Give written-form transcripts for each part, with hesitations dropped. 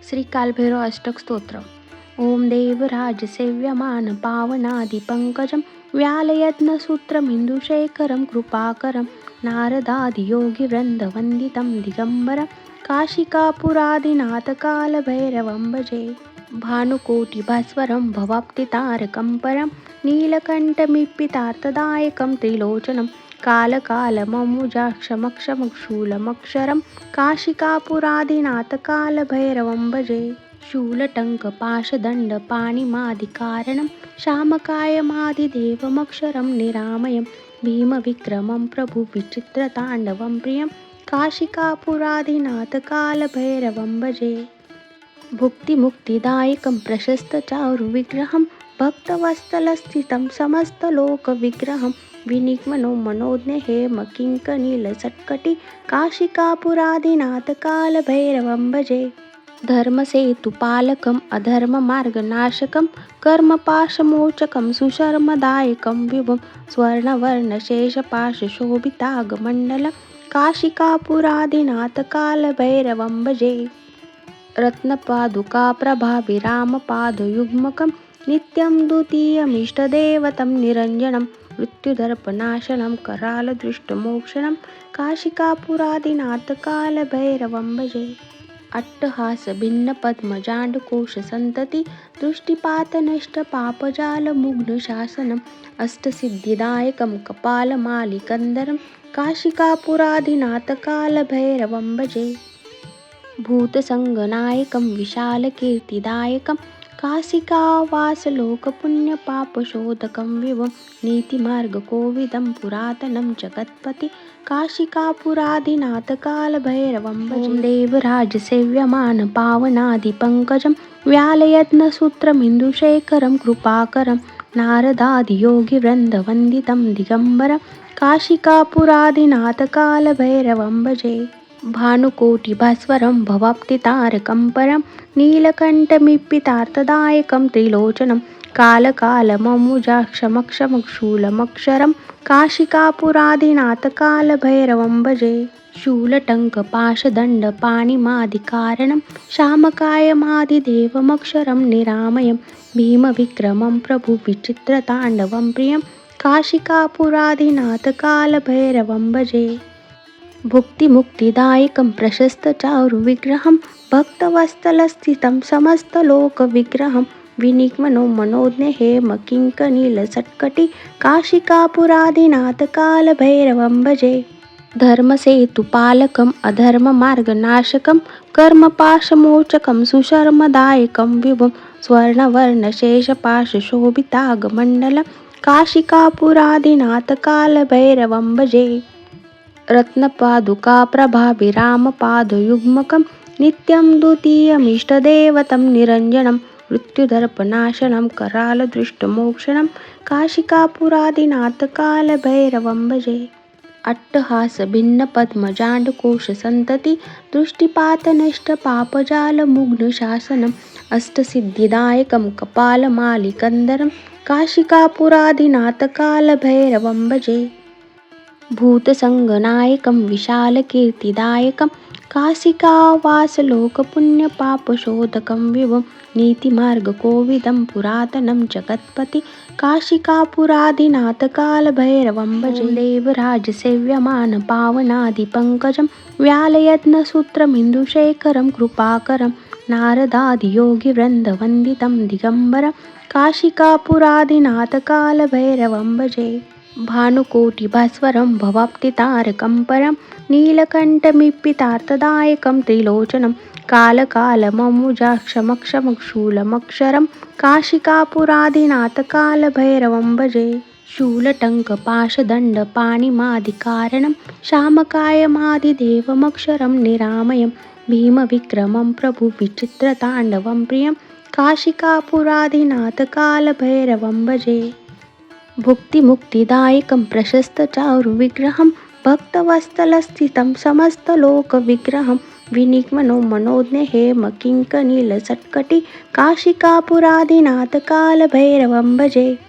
श्री कालभैरव अष्टक स्तोत्र. ओम देवराज सेव्यमान पावनादिपंकजं व्यालयज्ञसूत्रमिन्दुशेखरं कृपाकरं नारदादियोगिवृन्दवन्दितं दिगम्बरं काशिकापुरादिनाथकालभैरवं भजे. भानुकोटिभास्वरं भवाप्तितारकं परं नीलकण्ठमीप्सितार्थदायकं त्रिलोचनं कालकालममुजाक्षमक्षमशूलमक्षरं काशिकापुरादिनाथकालभैरवं भजे. शूलटङ्कपाशदण्डपाणिमादिकारणं शामकायमादिदेवमक्षरं निरामयं भीमविक्रमं प्रभुविचित्रताण्डवं प्रियं काशिकापुरादिनाथकालभैरवं भजे. भुक्तिमुक्तिदायकं प्रशस्तचारुविग्रहं भक्तवत्सलस्थितं समस्तलोकविग्रहं विनिग्मनो मनोज्ञ हेमकिङ्कनीलसत्कटि काशिकापुरादिनाथकालभैरवं भजे. धर्मसेतुपालकम् अधर्ममार्गनाशकं कर्मपाशमोचकं सुशर्मदायकं विभुं स्वर्णवर्णशेषपाशशोभितागमण्डलं काशिकापुरादिनाथकालभैरवं भजे. रत्नपादुकाप्रभाभिरामपादयुग्मकं नित्यं द्वितीयमिष्टदेवतं निरञ्जनं मृत्युदर्पनाशनं करालदृष्टमोक्षणं काशिकापुरादिनाथकालभैरवं भजे. अट्टहासभिन्नपद्मजाण्डकोशसन्तति दृष्टिपातनष्टपापजालमुग्नशासनम् अष्टसिद्धिदायकं कपालमालिकन्दरं काशिकापुरादिनाथकालभैरवं भजे. भूतसङ्गनायकं विशालकीर्तिदायकं काशिकावासलोकपुण्यपापशोधकं विभुं नीतिमार्गकोविदं पुरातनं जगत्पति काशिकापुरादिनाथकालभैरवं भजे. देवराजसेव्यमान पावनादिपङ्कजं व्यालयज्ञसूत्रमिन्दुशेखरं कृपाकरं नारदादियोगिवृन्दवन्दितं दिगम्बरं काशिकापुरादिनाथकालभैरवं भजे. भानुकोटिभास्वरं भवाप्तितारकं परं नीलकण्ठमीप्सितार्थदायकं त्रिलोचनं कालकालममुजाक्षमक्षमशूलमक्षरं काशिकापुरादिनाथकालभैरवं भजे. शूलटङ्कपाशदण्डपाणिमादिकारणं शामकायमादिदेवमक्षरं निरामयं भीमविक्रमं प्रभुविचित्रताण्डवं प्रियं काशिकापुरादिनाथकालभैरवं भजे. भुक्तिमुक्तिदायकं प्रशस्तचारुविग्रहं भक्तवत्सलस्थितं समस्तलोकविग्रहं विनिग्मनो मनोज्ञ हेमकिङ्कनीलसत्कटि काशिकापुरादिनाथकालभैरवं भजे. धर्मसेतुपालकम् अधर्ममार्गनाशकं कर्मपाशमोचकं सुशर्मदायकं विभुं स्वर्णवर्णशेषपाशशोभितागमण्डलं काशिकापुरादिनाथकालभैरवं भजे. रत्नपादुकाप्रभाभिरामपादयुग्मकं नित्यं द्वितीयमिष्टदेवतं निरञ्जनं मृत्युदर्पनाशनं करालदृष्टमोक्षणं काशिकापुरादिनाथकालभैरवं भजे. अट्टहासभिन्नपद्मजाण्डकोशसन्तति दृष्टिपातनष्टपापजालमुग्नशासनम् अष्टसिद्धिदायकं कपालमालिकन्दरं काशिकापुरादिनाथकालभैरवं भजे. भूतसङ्गनायकं विशालकीर्तिदायकं काशिकावासलोकपुण्यपापशोधकं विभुं नीतिमार्गकोविदं पुरातनं जगत्पति काशिकापुरादिनाथकालभैरवं भजे. देवराजसेव्यमान पावनादिपङ्कजं व्यालयज्ञसूत्रमिन्दुशेखरं कृपाकरं नारदादियोगिवृन्दवन्दितं दिगम्बरं काशिकापुरादिनाथकालभैरवं भजे. भानुकोटिभास्वरं भवाप्तितारकं परं नीलकण्ठमीप्सितार्थदायकं त्रिलोचनं कालकालममुजाक्षमक्षमशूलमक्षरं काशिकापुरादिनाथकालभैरवं भजे. शूलटङ्कपाशदण्डपाणिमादिकारणं शामकायमादिदेवमक्षरं निरामयं भीमविक्रमं प्रभुविचित्रताण्डवं प्रियं काशिकापुरादिनाथकालभैरवं भजे. भुक्तिमुक्तिदायकं प्रशस्तचारुविग्रहं भक्तवत्सलस्थितं समस्तलोकविग्रहं विनिग्मनो मनोज्ञ हेमकिङ्कनीलसत्कटि काशिकापुरादिनाथकालभैरवं भजे.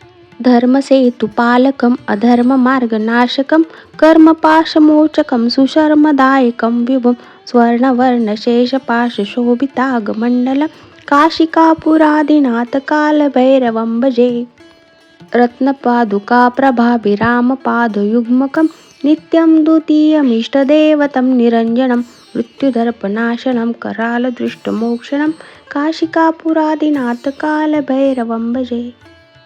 धर्मसेतुपालकम् अधर्ममार्गनाशकं कर्मपाशमोचकं सुशर्मदायकं विभुं स्वर्णवर्णशेषपाशशोभितागमण्डलं काशिकापुरादिनाथकालभैरवं भजे। रत्नपादुकाप्रभाभिरामपादयुग्मकं नित्यं द्वितीयमिष्टदेवतं निरञ्जनं मृत्युदर्पनाशनं करालदृष्टमोक्षणं काशिकापुरादिनाथकालभैरवं भजे।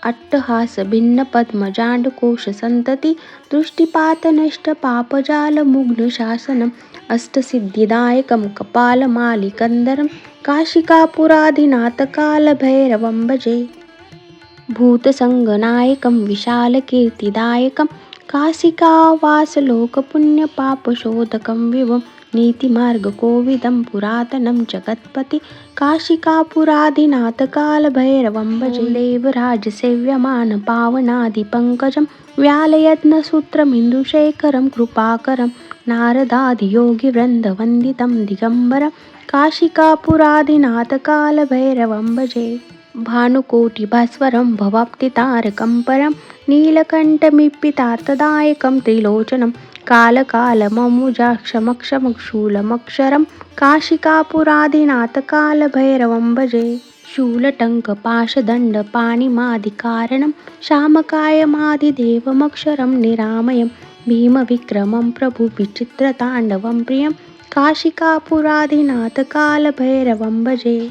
अट्टहासभिन्नपद्मजाण्डकोशसन्तति दृष्टिपातनष्टपापजालमुग्नशासनम् अष्टसिद्धिदायकं कपालमालिकन्दरं काशिकापुरादिनाथकालभैरवं भजे। भूतसङ्गनायकं विशालकीर्तिदायकं काशिकावासलोकपुण्यपापशोधकं विभुं नीतिमार्गकोविदं पुरातनं जगत्पति काशिकापुरादिनाथकालभैरवं भजे। देवराजसेव्यमानपावनादिपङ्कजं व्यालयत्नसूत्रमिन्दुशेखरं कृपाकरं नारदादियोगिवृन्दवन्दितं दिगम्बरं काशिकापुरादिनाथकालभैरवं भजे। भानुकोटिभास्वरं भवाप्तितारकं परं नीलकण्ठमीप्सितार्थदायकं त्रिलोचनं कालकालममुजाक्षमक्षमशूलमक्षरं काशिकापुरादिनाथकालभैरवं भजे। शूलटङ्कपाशदण्डपाणिमादिकारणं शामकायमादिदेवमक्षरं निरामयं भीमविक्रमं प्रभुविचित्रताण्डवं प्रियं काशिकापुरादिनाथकालभैरवं भजे।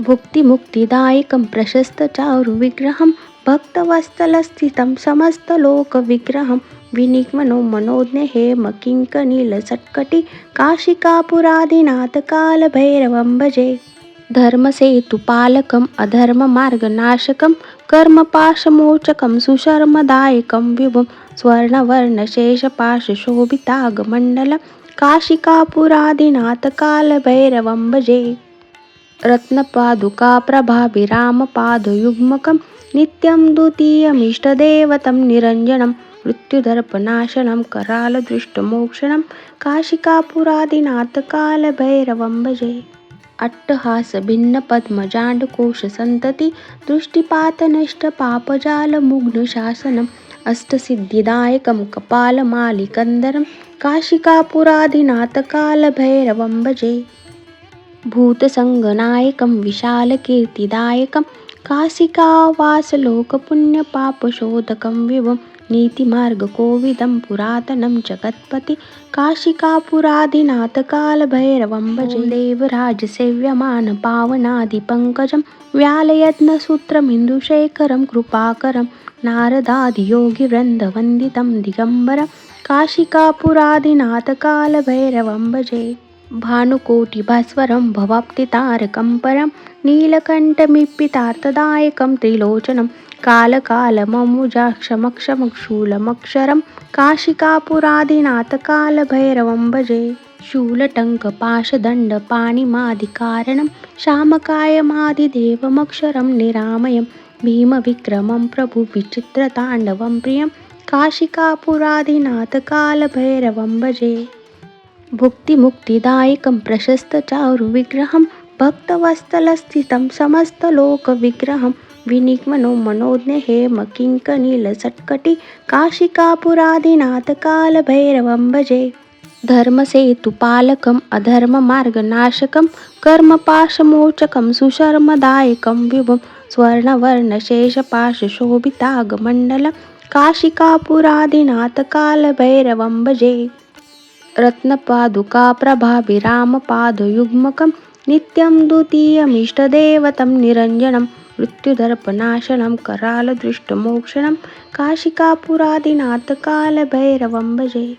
भुक्तिमुक्तिदायकं प्रशस्तचारुविग्रहं भक्तवत्सलस्थितं समस्तलोकविग्रहं विनिग्मनो मनोज्ञ हेमकिङ्कनीलसत्कटि काशिकापुरादिनाथकालभैरवं भजे। धर्मसेतुपालकम् अधर्ममार्गनाशकं कर्मपाशमोचकं सुशर्मदायकं विभुं स्वर्णवर्णशेषपाशशोभितागमण्डलं काशिकापुरादिनाथकालभैरवं भजे। रत्नपादुकाप्रभाभिरामपादयुग्मकं नित्यं द्वितीयमिष्टदेवतं निरञ्जनं मृत्युदर्पनाशनं करालदृष्टमोक्षणं काशिकापुरादिनाथकालभैरवं भजे। अट्टहासभिन्नपद्मजाण्डकोशसन्तति दृष्टिपातनष्टपापजालमुग्नशासनम् अष्टसिद्धिदायकं कपालमालिकन्दरं काशिकापुरादिनाथकालभैरवं भजे। भूतसङ्गनायकं विशालकीर्तिदायकं काशिकावासलोकपुण्यपापशोधकं विभुं नीतिमार्गकोविदं पुरातनं जगत्पति काशिकापुरादिनाथकालभैरवं भजे। देवराजसेव्यमानपावनादिपङ्कजं व्यालयत्नसूत्रमिन्दुशेखरं कृपाकरं नारदादियोगिवृन्दवन्दितं दिगम्बरं काशिकापुरादिनाथकालभैरवं भजे। भानुकोटिभास्वरं भवाप्तितारकं परं नीलकण्ठमीप्सितार्थदायकं त्रिलोचनं कालकालममुजाक्षमक्षमशूलमक्षरं काशिकापुरादिनाथकालभैरवं भजे। शूलटङ्कपाशदण्डपाणिमादिकारणं शामकायमादिदेवमक्षरं निरामयं भीमविक्रमं प्रभुविचित्रताण्डवं प्रियं काशिकापुरादिनाथकालभैरवं भजे। भुक्तिमुक्तिदायकं प्रशस्तचारुविग्रहं भक्तवत्सलस्थितं समस्तलोकविग्रहं विनिग्मनो मनोज्ञ हेमकिङ्कनीलसत्कटि काशिकापुरादिनाथकालभैरवं भजे। धर्मसेतुपालकम् अधर्ममार्गनाशकं कर्मपाशमोचकं सुशर्मदायकं विभुं स्वर्णवर्णशेषपाशशोभितागमण्डलं काशिकापुरादिनाथकालभैरवं भजे। रत्नपादुकाप्रभाभिरामपादयुग्मकं नित्यं द्वितीयमिष्टदेवतं निरञ्जनं मृत्युदर्पनाशनं करालदृष्टमोक्षणं काशिकापुरादिनाथकालभैरवं भजे।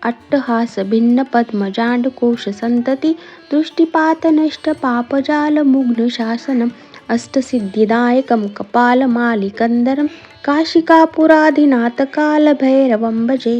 अट्टहासभिन्नपद्मजाण्डकोशसन्तति दृष्टिपातनष्टपापजालमुग्नशासनम् अष्टसिद्धिदायकं कपालमालिकन्दरं काशिकापुरादिनाथकालभैरवं भजे।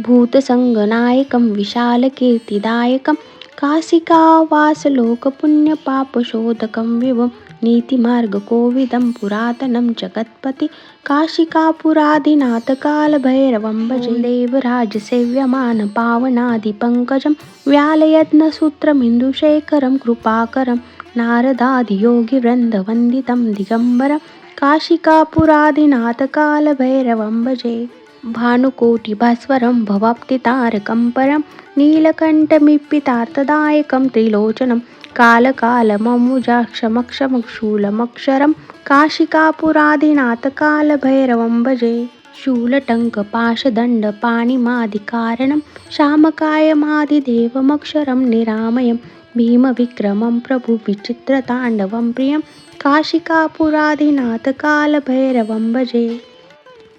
भूतसङ्गनायकं विशालकीर्तिदायकं काशिकावासलोकपुण्यपापशोधकं विभुं नीतिमार्गकोविदं पुरातनं जगत्पति काशिकापुरादिनाथकालभैरवं भजे। देवराजसेव्यमानपावनादिपङ्कजं व्यालयत्नसूत्रमिन्दुशेखरं कृपाकरं नारदादियोगिवृन्दवन्दितं दिगम्बरं काशिकापुरादिनाथकालभैरवं भजे। भानुकोटिभास्वरं भवाप्तितारकं परं नीलकण्ठमिप्पितार्थदायकं त्रिलोचनं कालकालमम्बुजाक्षमक्षमशूलमक्षरं काशिकापुरादिनाथकालभैरवं भजे। शूलटङ्कपाशदण्डपाणिमादिकारणं शामकायमादिदेवमक्षरं निरामयं भीमविक्रमं प्रभुविचित्रताण्डवं प्रियं काशिकापुरादिनाथकालभैरवं भजे।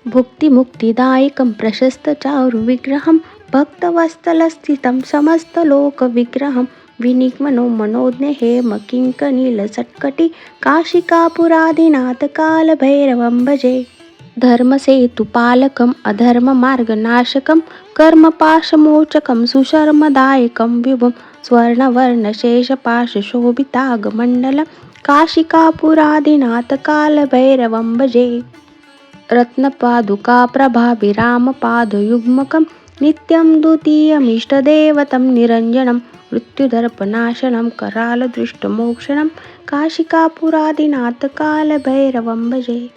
भुक्तिमुक्तिदायकं प्रशस्तचारुविग्रहं भक्तवत्सलस्थितं समस्तलोकविग्रहं विनिग्मनो मनोज्ञ हेमकिङ्कनीलसत्कटि काशिकापुरादिनाथकालभैरवं भजे। धर्मसेतुपालकम् अधर्ममार्गनाशकं कर्मपाशमोचकं सुशर्मदायकं विभुं स्वर्णवर्णशेषपाशशोभितागमण्डलं काशिकापुरादिनाथकालभैरवं भजे। रत्नपादुकाप्रभाभिरामपादयुग्मकं नित्यं द्वितीयमिष्टदेवतं निरञ्जनं मृत्युदर्पनाशनं करालदृष्टमोक्षणं काशिकापुरादिनाथकालभैरवं भजे।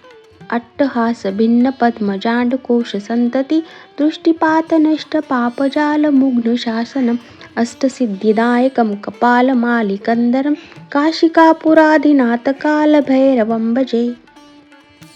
अट्टहासभिन्नपद्मजाण्डकोशसन्तति दृष्टिपातनष्टपापजालमुग्नशासनम् अष्टसिद्धिदायकं कपालमालिकन्दरं काशिकापुरादिनाथकालभैरवं भजे।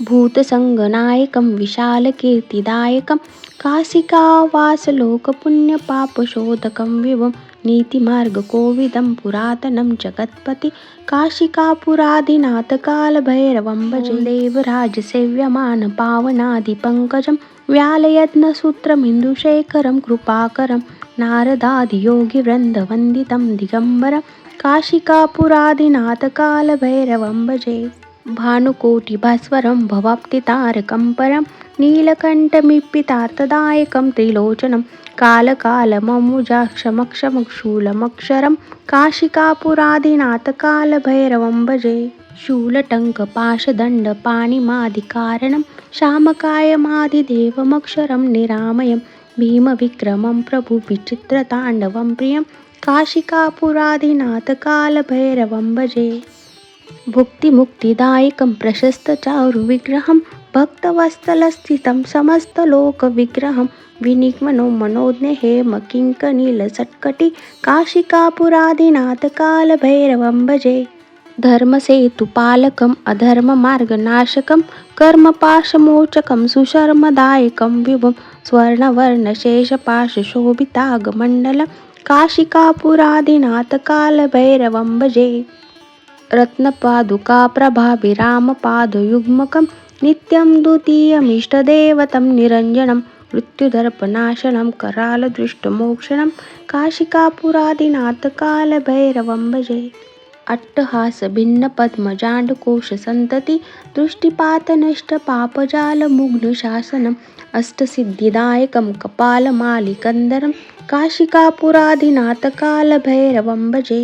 भूतसङ्गनायकं विशालकीर्तिदायकं काशिकावासलोकपुण्यपापशोधकं विभुं नीतिमार्गकोविदं पुरातनं जगत्पति काशिकापुरादिनाथकालभैरवं भजे। देवराजसेव्यमानपावनादिपङ्कजं व्यालयत्नसूत्रमिन्दुशेखरं कृपाकरं नारदादियोगिवृन्दवन्दितं दिगम्बरं काशिकापुरादिनाथकालभैरवं भजे। भानुकोटिभास्वरं भवाप्तितारकं परं नीलकण्ठमिप्पितार्थदायकं त्रिलोचनं कालकालमम्बुजाक्षमक्षमशूलमक्षरं काशिकापुरादिनाथकालभैरवं भजे। शूलटङ्कपाशदण्डपाणिमादिकारणं शामकायमादिदेवमक्षरं निरामयं भीमविक्रमं प्रभुविचित्रताण्डवं प्रियं काशिकापुरादिनाथकालभैरवं भजे। भुक्तिमुक्तिदायकं प्रशस्तचारुविग्रहं भक्तवत्सलस्थितं समस्तलोकविग्रहं विनिग्मनो मनोज्ञ हेमकिङ्कनीलसत्कटि काशिकापुरादिनाथकालभैरवं भजे। धर्मसेतुपालकम् अधर्ममार्गनाशकं कर्मपाशमोचकं सुशर्मदायकं विभुं स्वर्णवर्णशेषपाशशोभितागमण्डलं काशिकापुरादिनाथकालभैरवं भजे। रत्नपादुकाप्रभाभिरामपादयुग्मकं नित्यं द्वितीयमिष्टदेवतं निरञ्जनं मृत्युदर्पनाशनं करालदृष्टमोक्षणं काशिकापुरादिनाथकालभैरवं भजे। अट्टहासभिन्नपद्मजाण्डकोशसन्तति दृष्टिपातनष्टपापजालमुग्नशासनम् अष्टसिद्धिदायकं कपालमालिकन्दरं काशिकापुरादिनाथकालभैरवं भजे।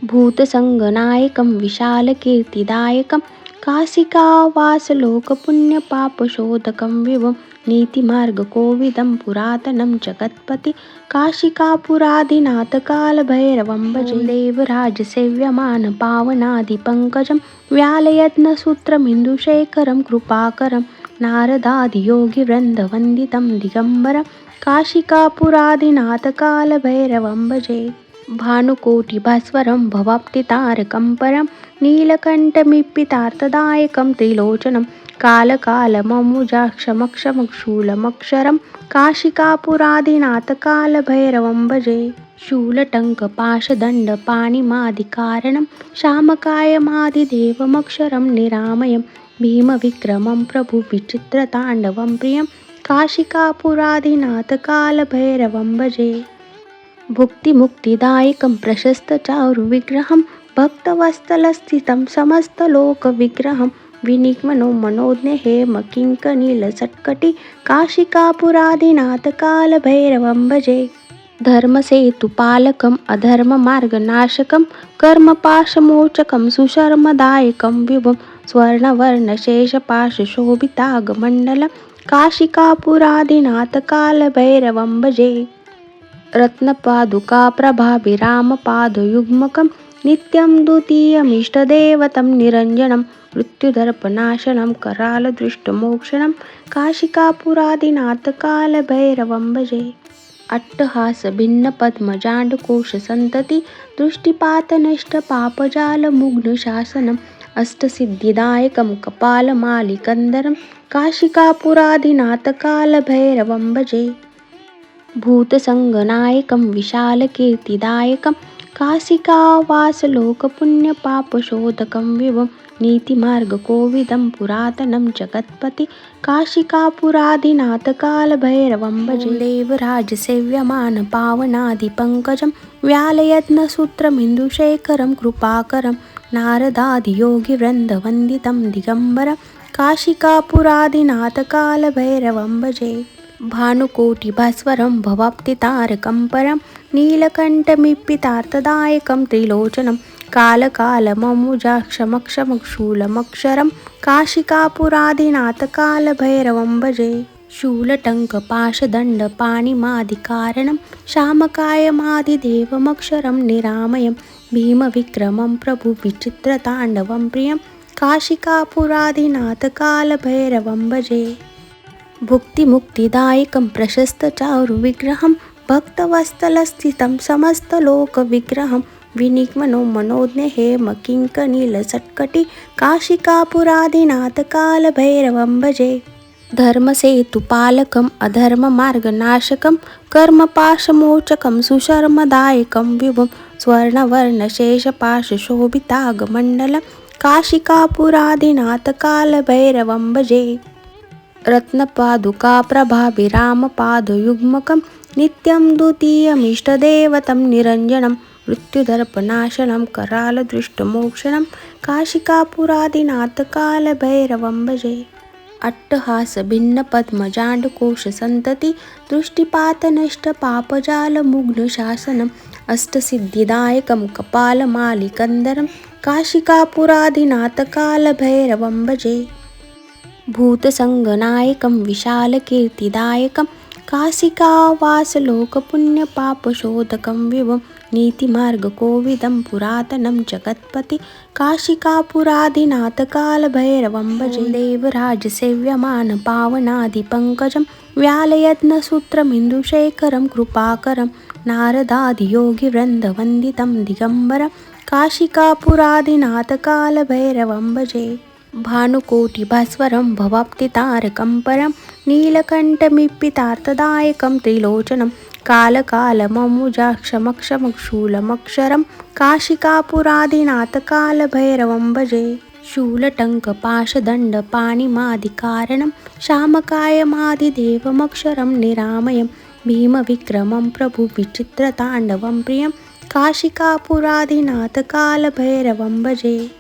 भूतसङ्गनायकं विशालकीर्तिदायकं काशिकावासलोकपुण्यपापशोधकं विभुं नीतिमार्गकोविदं पुरातनं जगत्पति काशिकापुरादिनाथकालभैरवं भजे। देवराजसेव्यमानपावनादिपङ्कजं व्यालयत्नसूत्रमिन्दुशेखरं कृपाकरं नारदादियोगिवृन्दवन्दितं दिगम्बरं काशिकापुरादिनाथकालभैरवं भजे। भानुकोटिभास्वरं भवाप्तितारकं परं नीलकण्ठमिप्पितार्थदायकं त्रिलोचनं कालकालमम्बुजाक्षमक्षमशूलमक्षरं काशिकापुरादिनाथकालभैरवं भजे। शूलटङ्कपाशदण्डपाणिमादिकारणं शामकायमादिदेवमक्षरं निरामयं भीमविक्रमं प्रभुविचित्रताण्डवं प्रियं काशिकापुरादिनाथकालभैरवं भजे। भुक्तिमुक्तिदायकं प्रशस्तचारुविग्रहं भक्तवत्सलस्थितं समस्तलोकविग्रहं विनिग्मनो मनोज्ञ हेमकिङ्कनीलसत्कटि काशिकापुरादिनाथकालभैरवं भजे। धर्मसेतुपालकम् अधर्ममार्गनाशकं कर्मपाशमोचकं सुशर्मदायकं विभुं स्वर्णवर्णशेषपाशशोभितागमण्डलं काशिकापुरादिनाथकालभैरवं भजे। रत्नपादुकाप्रभाभिरामपादयुग्मकं नित्यं द्वितीयमिष्टदेवतं निरञ्जनं मृत्युदर्पनाशनं करालदृष्टमोक्षणं काशिकापुरादिनाथकालभैरवं भजे. अट्टहास भिन्न पद्मजांडकोश संतती दृष्टिपातनष्ट पापजालमुग्न शासनम अष्टसिद्धिदायकं कपालमालिकंदरं काशिकापुरादिनाथकालभैरवं भजे. भूतसंगनायकं विशालकीर्तिदायकं काशिकावासलोकपुण्यपापशोधकं विभुं नीतिमार्गकोविदं पुरातनं जगत्पति काशिकापुरादिनाथकालभैरवं भजे. देवराजसेव्यमान पावनादिपङ्कजं व्यालयत्नसूत्रमिन्दुशेखरं कृपाकरं नारदादियोगिवृन्दवन्दितं दिगम्बरं काशिकापुरादिनाथकालभैरवं भजे. भानुकोटिभास्वरं भवाप्तितारकं परं नीलकण्ठमिप्पितार्थदायकं त्रिलोचनं कालकालममुजाक्षमक्षमशूलमक्षरं काशिकापुरादिनाथकालभैरवं भजे. शूलटङ्कपाशदण्डपाणिमादिकारणं शामकायमादिदेवमक्षरं निरामयं भीमविक्रमं प्रभुविचित्रताण्डवं प्रियं काशिकापुरादिनाथकालभैरवं भजे. भुक्तिमुक्तिदायकं प्रशस्तचारुविग्रहं भक्तवत्सलस्थितं समस्तलोकविग्रहं विनिग्मनो मनोज्ञ हेमकिङ्कनीलसत्कटि काशिकापुरादिनाथकालभैरवं भजे. धर्मसेतुपालकम् अधर्ममार्गनाशकं कर्मपाशमोचकं सुशर्मदायकं विभुं स्वर्णवर्णशेषपाशशोभितागमण्डलं काशिकापुरादिनाथकालभैरवं भजे. रत्नपादुकाप्रभाभिरामपादयुग्मकं नित्यं द्वितीयमिष्टदेवतं निरञ्जनं मृत्युदर्पनाशनं करालदृष्टमोक्षणं काशिकापुरादिनाथकालभैरवं भजे. अट्टहास भिन्न पद्मजांडकोश संतति दृष्टिपातनष्ट पापजालमुग्न शासनम् अष्टसिद्धिदायकं कपालमालिकंदरं काशिकापुरादिनाथकालभैरवं भजे. भूतसंगनायकं विशालकीर्तिदायकं काशिकावासलोकपुण्यपापशोधकं विभुं नीतिमार्गकोविदं पुरातनं जगत्पति काशिकापुरादिनाथकालभैरवं भजे. देवराजसेव्यमान पावनादिपङ्कजं व्यालयत्नसूत्रमिन्दुशेखरं कृपाकरं नारदादियोगिवृन्दवन्दितं दिगम्बरं काशिकापुरादिनाथकालभैरवं भजे. भानुकोटिभास्वरं भवाप्तितारकं परं नीलकण्ठमिप्पितार्थदायकं त्रिलोचनं कालकालममुजाक्षमक्षमशूलमक्षरं काशिकापुरादिनाथकालभैरवं भजे. शूलटङ्कपाशदण्डपाणिमादिकारणं शामकायमादिदेवमक्षरं निरामयं भीमविक्रमं प्रभुविचित्रताण्डवं प्रियं काशिकापुरादिनाथकालभैरवं भजे.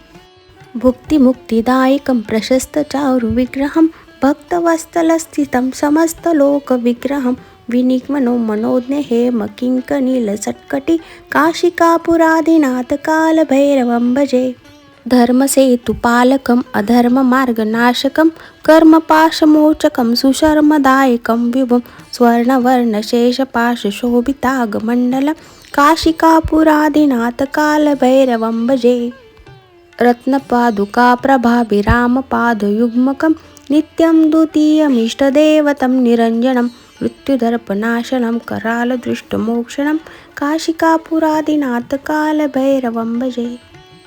भुक्तिमुक्तिदायकं प्रशस्तचारुविग्रहं भक्तवत्सलस्थितं समस्तलोकविग्रहं विनिग्मनो मनोज्ञ हेमकिङ्कनीलसत्कटि काशिकापुरादिनाथकालभैरवं भजे. धर्मसेतुपालकम् अधर्ममार्गनाशकं कर्मपाशमोचकं सुशर्मदायकं विभुं स्वर्णवर्णशेषपाशशोभितागमण्डलं काशिकापुरादिनाथकालभैरवं भजे. रत्नपादुकाप्रभाभिरामपादयुग्मकं नित्यं द्वितीयमिष्टदेवतं निरञ्जनं मृत्युदर्पनाशनं करालदृष्टमोक्षणं काशिकापुरादिनाथकालभैरवं भजे.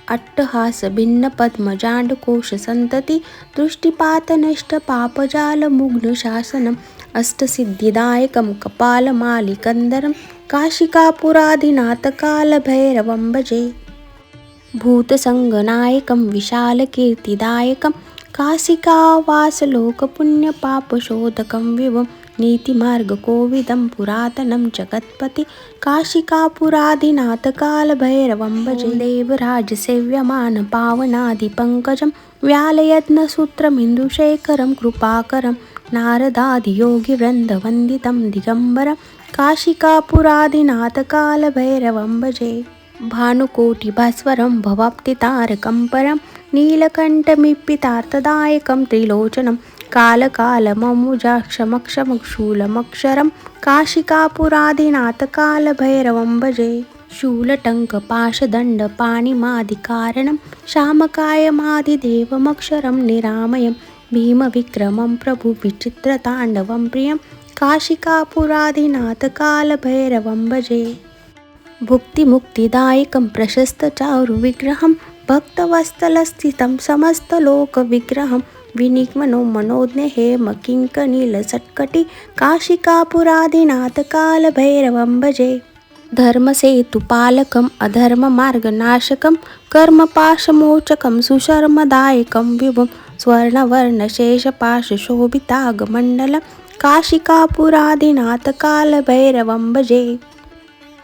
अट्टहास भिन्न पद्मजांडकोश संतति दृष्टिपातनष्ट पापजालमुग्न शासनम् अष्टसिद्धिदायकं कपालमालिकंदरं काशिकापुरादिनाथकालभैरवं भजे. भूतसंगनायकं विशालकीर्तिदायकं काशिकावासलोकपुण्यपापशोधकं विभुं नीतिमार्गकोविदं पुरातनं जगत्पति काशिकापुरादिनाथकालभैरवं भजे. देवराजसेव्यमान पावनादिपङ्कजं व्यालयत्नसूत्रमिन्दुशेखरं कृपाकरं नारदादियोगिवृन्दवन्दितं दिगम्बरं काशिकापुरादिनाथकालभैरवं भजे. भानुकोटिभास्वरं भवाप्तितारकं परं नीलकण्ठमिप्पितार्थदायकं त्रिलोचनं कालकालममुजाक्षमक्षमशूलमक्षरं काशिकापुरादिनाथकालभैरवं भजे. शूलटङ्कपाशदण्ड पाणिमादिकारणं शामकायमादिदेवमक्षरं निरामयं भीमविक्रमं प्रभुविचित्रताण्डवं प्रियं काशिकापुरादिनाथकालभैरवं भजे। भुक्तिमुक्तिदायकं प्रशस्तचारुविग्रहं भक्तवत्सलस्थितं समस्तलोकविग्रहं विनिग्मनो मनोज्ञ हेमकिङ्कनीलसत्कटि काशिकापुरादिनाथकालभैरवं भजे। धर्मसेतुपालकम् अधर्ममार्गनाशकं कर्मपाशमोचकं सुशर्मदायकं विभुं स्वर्णवर्णशेषपाशशोभितागमण्डलं काशिकापुरादिनाथकालभैरवं भजे।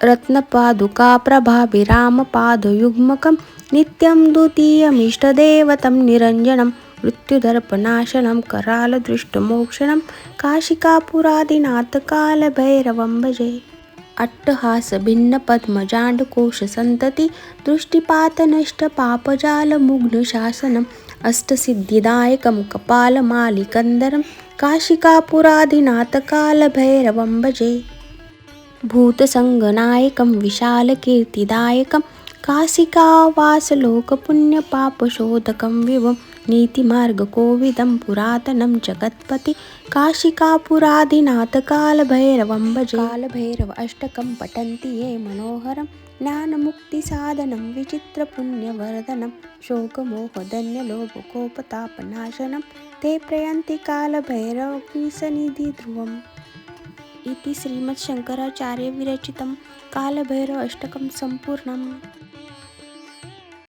रत्नपादुकाप्रभाभिरामपादयुग्मकं नित्यं द्वितीयमिष्टदेवतं निरञ्जनं मृत्युदर्पनाशनं करालदृष्टमोक्षणं काशिकापुरादिनाथकालभैरवं भजे। अट्टहासभिन्नपद्मजाण्डकोशसन्तति दृष्टिपातनष्टपापजालमुग्नशासनम् अष्टसिद्धिदायकं कपालमालिकन्दरं काशिकापुरादिनाथकालभैरवं भजे। भूतसङ्गनायकं विशालकीर्तिदायकं काशिकावासलोकपुण्यपापशोधकं विभुं नीतिमार्गकोविदं पुरातनं जगत्पति काशिकापुरादिनाथकालभैरवं भजे। कालभैरव अष्टकं पठन्ति ये मनोहरं ज्ञानमुक्तिसाधनं विचित्रपुण्यवर्धनं शोकमोहदन्यलोभकोपतापनाशनं ते प्रयन्ति कालभैरवसन्निधिध्रुवम्। इति श्रीमद्शङ्कराचार्यविरचितं कालभैरव अष्टकं सम्पूर्णम्।